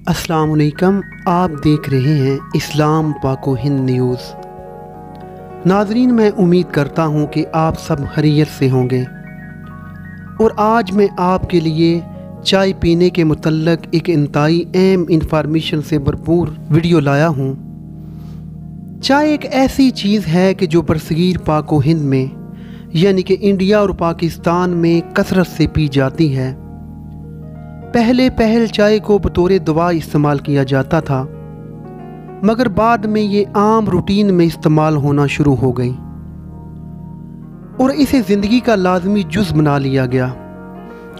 अस्सलाम वालेकुम। आप देख रहे हैं इस्लाम पाको हिंद न्यूज़। नाजरीन, मैं उम्मीद करता हूं कि आप सब खैरियत से होंगे और आज मैं आपके लिए चाय पीने के मुतल्लक एक इंतहाई अहम इंफॉर्मेशन से भरपूर वीडियो लाया हूं। चाय एक ऐसी चीज़ है कि जो बरसगीर पाको हिंद में यानी कि इंडिया और पाकिस्तान में कसरत से पी जाती है। पहले चाय को बतौर दवा इस्तेमाल किया जाता था, मगर बाद में ये आम रूटीन में इस्तेमाल होना शुरू हो गई और इसे ज़िंदगी का लाजमी जुज़ बना लिया गया।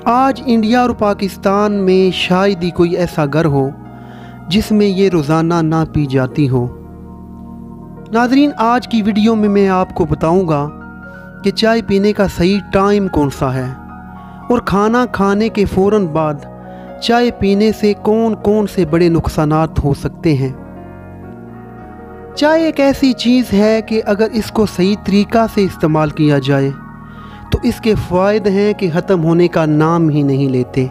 आज इंडिया और पाकिस्तान में शायद ही कोई ऐसा घर हो जिसमें ये रोज़ाना ना पी जाती हो। नाज़रीन, आज की वीडियो में मैं आपको बताऊंगा कि चाय पीने का सही टाइम कौन सा है और खाना खाने के फ़ौरन बाद चाय पीने से कौन कौन से बड़े नुकसानात हो सकते हैं। चाय एक ऐसी चीज़ है कि अगर इसको सही तरीक़ा से इस्तेमाल किया जाए तो इसके फ़ायदे हैं कि ख़त्म होने का नाम ही नहीं लेते,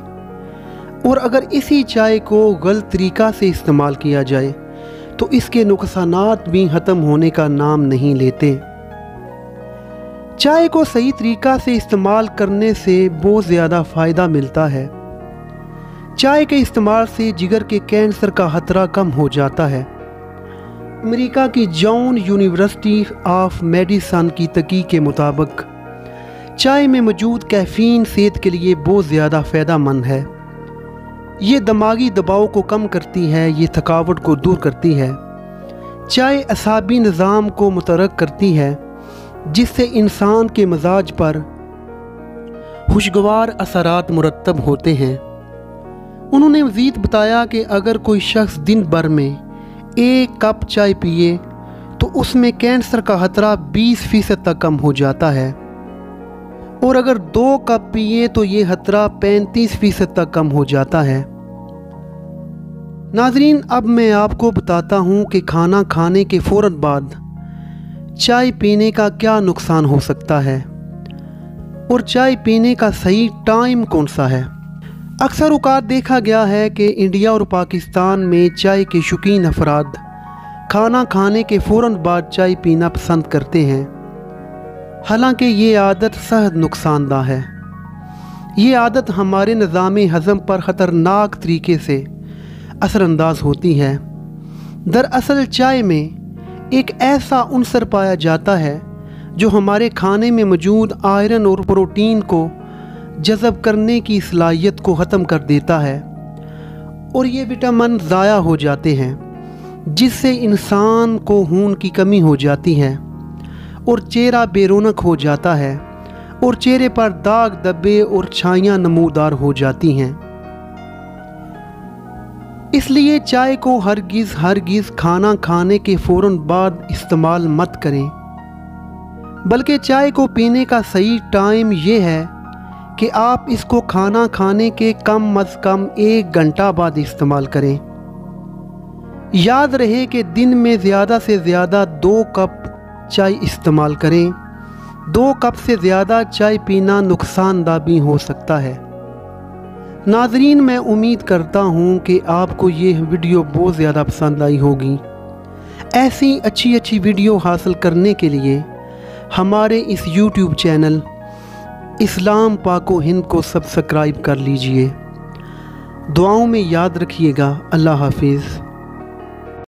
और अगर इसी चाय को गलत तरीक़ा से इस्तेमाल किया जाए तो इसके नुकसानात भी ख़त्म होने का नाम नहीं लेते। चाय को सही तरीक़ा से इस्तेमाल करने से बहुत ज़्यादा फ़ायदा मिलता है। चाय के इस्तेमाल से जिगर के कैंसर का खतरा कम हो जाता है। अमेरिका की जॉन यूनिवर्सिटी ऑफ मेडिसन की तहकीक के मुताबिक चाय में मौजूद कैफ़ीन सेहत के लिए बहुत ज़्यादा फ़ायदेमंद है। ये दिमागी दबाव को कम करती है, ये थकावट को दूर करती है। चाय असाबी निज़ाम को मुतहर्रिक करती है, जिससे इंसान के मिजाज पर खुशगवार असरात मुरतब होते हैं। उन्होंने मज़ीद बताया कि अगर कोई शख्स दिन भर में 1 कप चाय पिए तो उसमें कैंसर का खतरा 20% तक कम हो जाता है, और अगर 2 कप पिए तो ये खतरा 35% तक कम हो जाता है। नाज़रीन, अब मैं आपको बताता हूँ कि खाना खाने के फ़ौरन बाद चाय पीने का क्या नुकसान हो सकता है और चाय पीने का सही टाइम कौन सा है। अक्सर औक़ात देखा गया है कि इंडिया और पाकिस्तान में चाय के शौकीन अफराद खाना खाने के फ़ौरन बाद चाय पीना पसंद करते हैं। हालांकि ये आदत सेहत नुकसानदा है। ये आदत हमारे निज़ाम हज़म पर ख़तरनाक तरीके से असरअंदाज होती है। दरअसल चाय में एक ऐसा उन्सर पाया जाता है जो हमारे खाने में मौजूद आयरन और प्रोटीन को जज़ब करने की सलाहियत को ख़त्म कर देता है, और ये विटामिन ज़ाया हो जाते हैं, जिससे इंसान को खून की कमी हो जाती है और चेहरा बेरौनक हो जाता है और चेहरे पर दाग धब्बे और छाइयाँ नमूदार हो जाती हैं। इसलिए चाय को हरगिज़ खाना खाने के फ़ौरन बाद इस्तेमाल मत करें, बल्कि चाय को पीने का सही टाइम ये है कि आप इसको खाना खाने के कम अज़ कम 1 घंटा बाद इस्तेमाल करें। याद रहे कि दिन में ज़्यादा से ज़्यादा 2 कप चाय इस्तेमाल करें। 2 कप से ज़्यादा चाय पीना नुकसानदा भी हो सकता है। नाज़रीन, मैं उम्मीद करता हूँ कि आपको ये वीडियो बहुत ज़्यादा पसंद आई होगी। ऐसी अच्छी वीडियो हासिल करने के लिए हमारे इस YouTube चैनल इस्लाम पाको हिंद को सब्सक्राइब कर लीजिए। दुआओं में याद रखिएगा। अल्लाह हाफिज़।